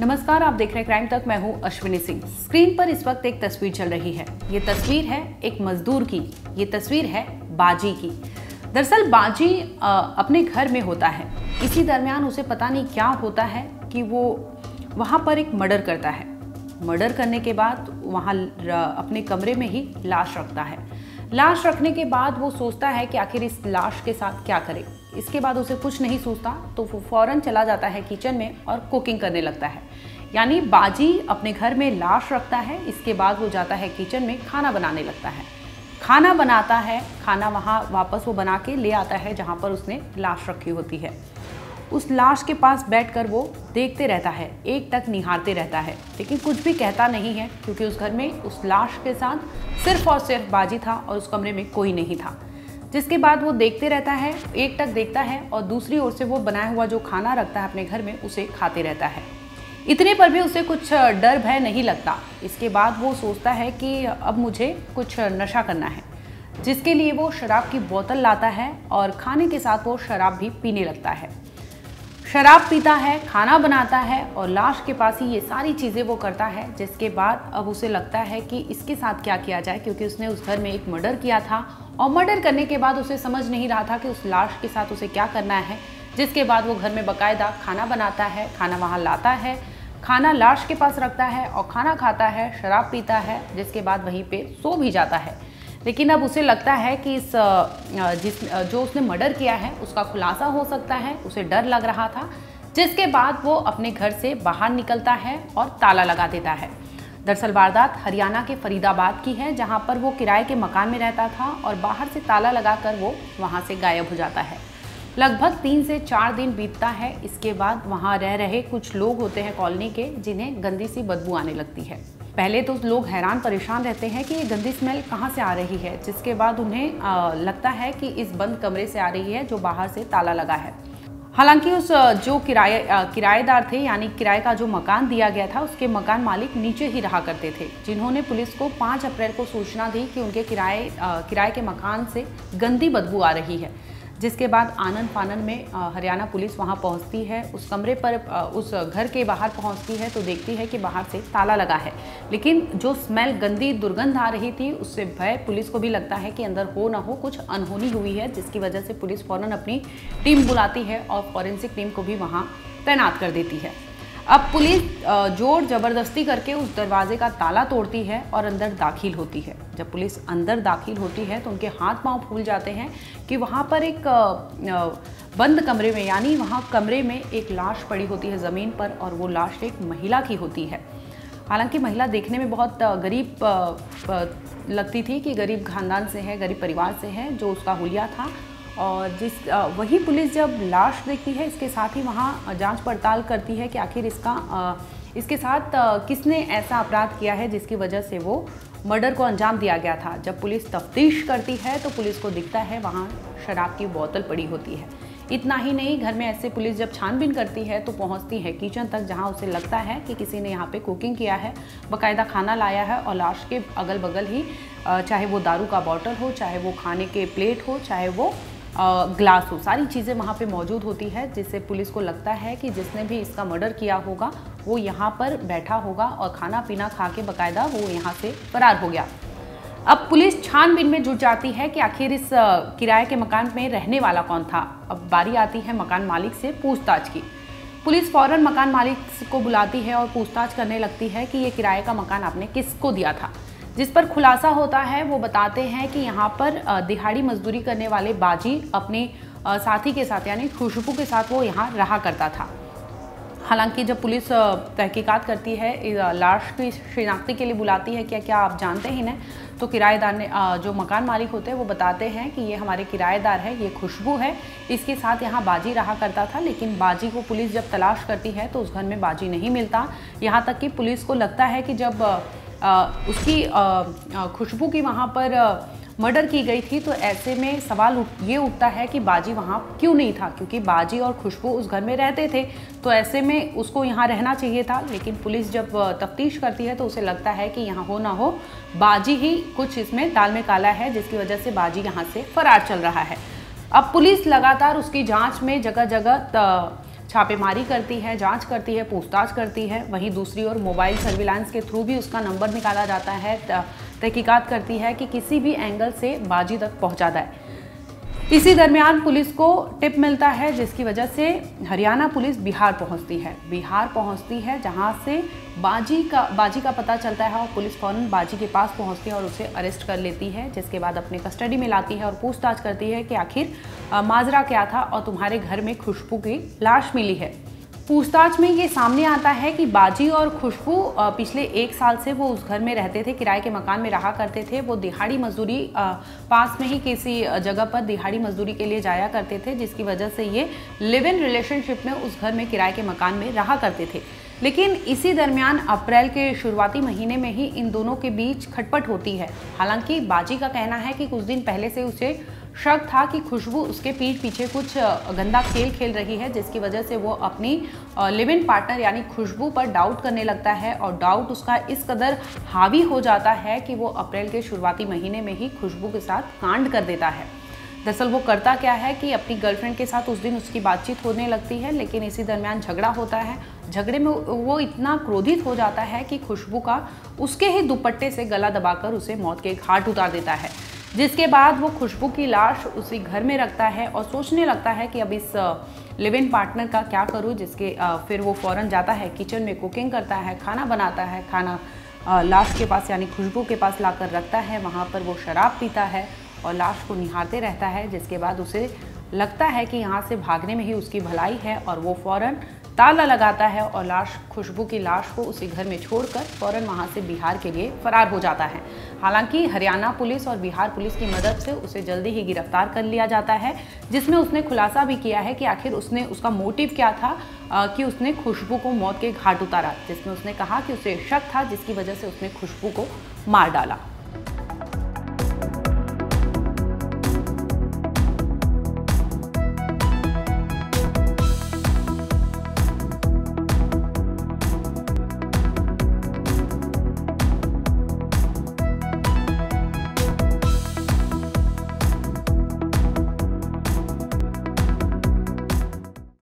नमस्कार, आप देख रहे हैं क्राइम तक। मैं हूं अश्विनी सिंह। स्क्रीन पर इस वक्त एक तस्वीर चल रही है। ये तस्वीर है एक मजदूर की। ये तस्वीर है बाजी की। दरअसल बाजी अपने घर में होता है। इसी दरमियान उसे पता नहीं क्या होता है कि वो वहां पर एक मर्डर करता है। मर्डर करने के बाद वहां अपने कमरे में ही लाश रखता है। लाश रखने के बाद वो सोचता है कि आखिर इस लाश के साथ क्या करे। इसके बाद उसे कुछ नहीं सोचता तो वो फौरन चला जाता है किचन में और कुकिंग करने लगता है। यानी बाजी अपने घर में लाश रखता है, इसके बाद वो जाता है किचन में खाना बनाने लगता है। खाना बनाता है, खाना वहाँ वापस वो बना के ले आता है जहाँ पर उसने लाश रखी होती है। उस लाश के पास बैठकर वो देखते रहता है, एक टक निहारते रहता है, लेकिन कुछ भी कहता नहीं है क्योंकि उस घर में उस लाश के साथ सिर्फ और सिर्फ बाजी था और उस कमरे में कोई नहीं था। जिसके बाद वो देखते रहता है, एक टक देखता है और दूसरी ओर से वो बनाया हुआ जो खाना रखता है अपने घर में उसे खाते रहता है। इतने पर भी उसे कुछ डर भय नहीं लगता। इसके बाद वो सोचता है कि अब मुझे कुछ नशा करना है, जिसके लिए वो शराब की बोतल लाता है और खाने के साथ वो शराब भी पीने लगता है। शराब पीता है, खाना बनाता है और लाश के पास ही ये सारी चीज़ें वो करता है। जिसके बाद अब उसे लगता है कि इसके साथ क्या किया जाए, क्योंकि उसने उस घर में एक मर्डर किया था और मर्डर करने के बाद उसे समझ नहीं रहा था कि उस लाश के साथ उसे क्या करना है। जिसके बाद वो घर में बाकायदा खाना बनाता है, खाना वहाँ लाता है, खाना लाश के पास रखता है और खाना खाता है, शराब पीता है, जिसके बाद वहीं पे सो भी जाता है। लेकिन अब उसे लगता है कि जो उसने मर्डर किया है उसका खुलासा हो सकता है, उसे डर लग रहा था। जिसके बाद वो अपने घर से बाहर निकलता है और ताला लगा देता है। दरअसल वारदात हरियाणा के फरीदाबाद की है, जहां पर वो किराए के मकान में रहता था और बाहर से ताला लगाकर वो वहां से गायब हो जाता है। लगभग 3 से 4 दिन बीतता है। इसके बाद वहां रह रहे कुछ लोग होते हैं कॉलोनी के, जिन्हें गंदी सी बदबू आने लगती है। पहले तो लोग हैरान परेशान रहते हैं कि ये गंदी स्मेल कहाँ से आ रही है, जिसके बाद उन्हें लगता है कि इस बंद कमरे से आ रही है जो बाहर से ताला लगा है। हालांकि उस जो किराएदार थे, यानी किराए का जो मकान दिया गया था, उसके मकान मालिक नीचे ही रहा करते थे, जिन्होंने पुलिस को 5 अप्रैल को सूचना दी कि उनके किराए के मकान से गंदी बदबू आ रही है। जिसके बाद आनन फानन में हरियाणा पुलिस वहां पहुंचती है, उस कमरे पर उस घर के बाहर पहुंचती है तो देखती है कि बाहर से ताला लगा है। लेकिन जो स्मेल गंदी दुर्गंध आ रही थी, उससे भय पुलिस को भी लगता है कि अंदर हो ना हो कुछ अनहोनी हुई है, जिसकी वजह से पुलिस फौरन अपनी टीम बुलाती है और फॉरेंसिक टीम को भी वहाँ तैनात कर देती है। अब पुलिस जोर जबरदस्ती करके उस दरवाजे का ताला तोड़ती है और अंदर दाखिल होती है। जब पुलिस अंदर दाखिल होती है तो उनके हाथ पांव फूल जाते हैं कि वहाँ पर एक बंद कमरे में, यानी वहाँ कमरे में एक लाश पड़ी होती है ज़मीन पर, और वो लाश एक महिला की होती है। हालांकि महिला देखने में बहुत गरीब लगती थी कि गरीब खानदान से है, गरीब परिवार से है, जो उसका हुलिया था। और वही पुलिस जब लाश देखती है, इसके साथ ही वहाँ जांच पड़ताल करती है कि आखिर इसके साथ किसने ऐसा अपराध किया है जिसकी वजह से वो मर्डर को अंजाम दिया गया था। जब पुलिस तफ्तीश करती है तो पुलिस को दिखता है वहाँ शराब की बोतल पड़ी होती है। इतना ही नहीं, घर में ऐसे पुलिस जब छानबीन करती है तो पहुँचती है किचन तक, जहाँ उसे लगता है कि किसी ने यहाँ पे कुकिंग किया है, बाकायदा खाना लाया है और लाश के अगल बगल ही चाहे वो दारू का बॉटल हो, चाहे वो खाने के प्लेट हो, चाहे वो ग्लास हो, सारी चीज़ें वहाँ पे मौजूद होती है। जिससे पुलिस को लगता है कि जिसने भी इसका मर्डर किया होगा वो यहाँ पर बैठा होगा और खाना पीना खा के बाकायदा वो यहाँ से फरार हो गया। अब पुलिस छानबीन में जुट जाती है कि आखिर इस किराए के मकान में रहने वाला कौन था। अब बारी आती है मकान मालिक से पूछताछ की। पुलिस फौरन मकान मालिक को बुलाती है और पूछताछ करने लगती है कि ये किराए का मकान आपने किसको दिया था। जिस पर खुलासा होता है, वो बताते हैं कि यहाँ पर दिहाड़ी मजदूरी करने वाले बाजी अपने साथी के साथ, यानी खुशबू के साथ वो यहाँ रहा करता था। हालांकि जब पुलिस तहकीकात करती है, लाश की शिनाख्ती के लिए बुलाती है, क्या आप जानते हैं ना, तो किराएदार ने, जो मकान मालिक होते हैं, वो बताते हैं कि ये हमारे किराएदार है, ये खुशबू है, इसके साथ यहाँ बाजी रहा करता था। लेकिन बाजी को पुलिस जब तलाश करती है तो उस घर में बाजी नहीं मिलता। यहाँ तक कि पुलिस को लगता है कि जब उसकी खुशबू की वहाँ पर मर्डर की गई थी तो ऐसे में सवाल ये उठता है कि बाजी वहाँ क्यों नहीं था, क्योंकि बाजी और खुशबू उस घर में रहते थे तो ऐसे में उसको यहाँ रहना चाहिए था। लेकिन पुलिस जब तफ्तीश करती है तो उसे लगता है कि यहाँ हो ना हो बाजी ही कुछ इसमें दाल में काला है, जिसकी वजह से बाजी यहाँ से फरार चल रहा है। अब पुलिस लगातार उसकी जाँच में जगह जगह छापेमारी करती है, जांच करती है, पूछताछ करती है। वहीं दूसरी ओर मोबाइल सर्विलांस के थ्रू भी उसका नंबर निकाला जाता है, तहकीकात करती है कि किसी भी एंगल से बाजी तक पहुंचा जाए। इसी दरमियान पुलिस को टिप मिलता है, जिसकी वजह से हरियाणा पुलिस बिहार पहुंचती है जहां से बाजी का पता चलता है और पुलिस फौरन बाजी के पास पहुंचती है और उसे अरेस्ट कर लेती है, जिसके बाद अपने कस्टडी में लाती है और पूछताछ करती है कि आखिर माजरा क्या था और तुम्हारे घर में खुशबू की लाश मिली है। पूछताछ में ये सामने आता है कि बाजी और खुशबू पिछले 1 साल से वो उस घर में रहते थे, किराए के मकान में रहा करते थे। वो दिहाड़ी मजदूरी पास में ही किसी जगह पर दिहाड़ी मजदूरी के लिए जाया करते थे, जिसकी वजह से ये लिव इन रिलेशनशिप में उस घर में किराए के मकान में रहा करते थे। लेकिन इसी दरमियान अप्रैल के शुरुआती महीने में ही इन दोनों के बीच खटपट होती है। हालांकि बाजी का कहना है कि कुछ दिन पहले से उसे शक था कि खुशबू उसके पीठ पीछे कुछ गंदा खेल खेल रही है, जिसकी वजह से वो अपनी लिव इन पार्टनर यानी खुशबू पर डाउट करने लगता है और डाउट उसका इस कदर हावी हो जाता है कि वो अप्रैल के शुरुआती महीने में ही खुशबू के साथ कांड कर देता है। दरअसल वो करता क्या है कि अपनी गर्लफ्रेंड के साथ उस दिन उसकी बातचीत होने लगती है, लेकिन इसी दरमियान झगड़ा होता है। झगड़े में वो इतना क्रोधित हो जाता है कि खुशबू का उसके ही दुपट्टे से गला दबाकर उसे मौत के घाट उतार देता है, जिसके बाद वो खुशबू की लाश उसी घर में रखता है और सोचने लगता है कि अब इस लिव इन पार्टनर का क्या करूँ। जिसके फिर वो फ़ौरन जाता है, किचन में कुकिंग करता है, खाना बनाता है, खाना लाश के पास यानी खुशबू के पास लाकर रखता है। वहाँ पर वो शराब पीता है और लाश को निहारते रहता है, जिसके बाद उसे लगता है कि यहाँ से भागने में ही उसकी भलाई है और वो फ़ौरन ताला लगाता है और खुशबू की लाश को उसी घर में छोड़कर फ़ौरन वहाँ से बिहार के लिए फरार हो जाता है। हालांकि हरियाणा पुलिस और बिहार पुलिस की मदद से उसे जल्दी ही गिरफ्तार कर लिया जाता है, जिसमें उसने खुलासा भी किया है कि आखिर उसका मोटिव क्या था कि उसने खुशबू को मौत के घाट उतारा, जिसमें उसने कहा कि उसे शक था, जिसकी वजह से उसने खुशबू को मार डाला।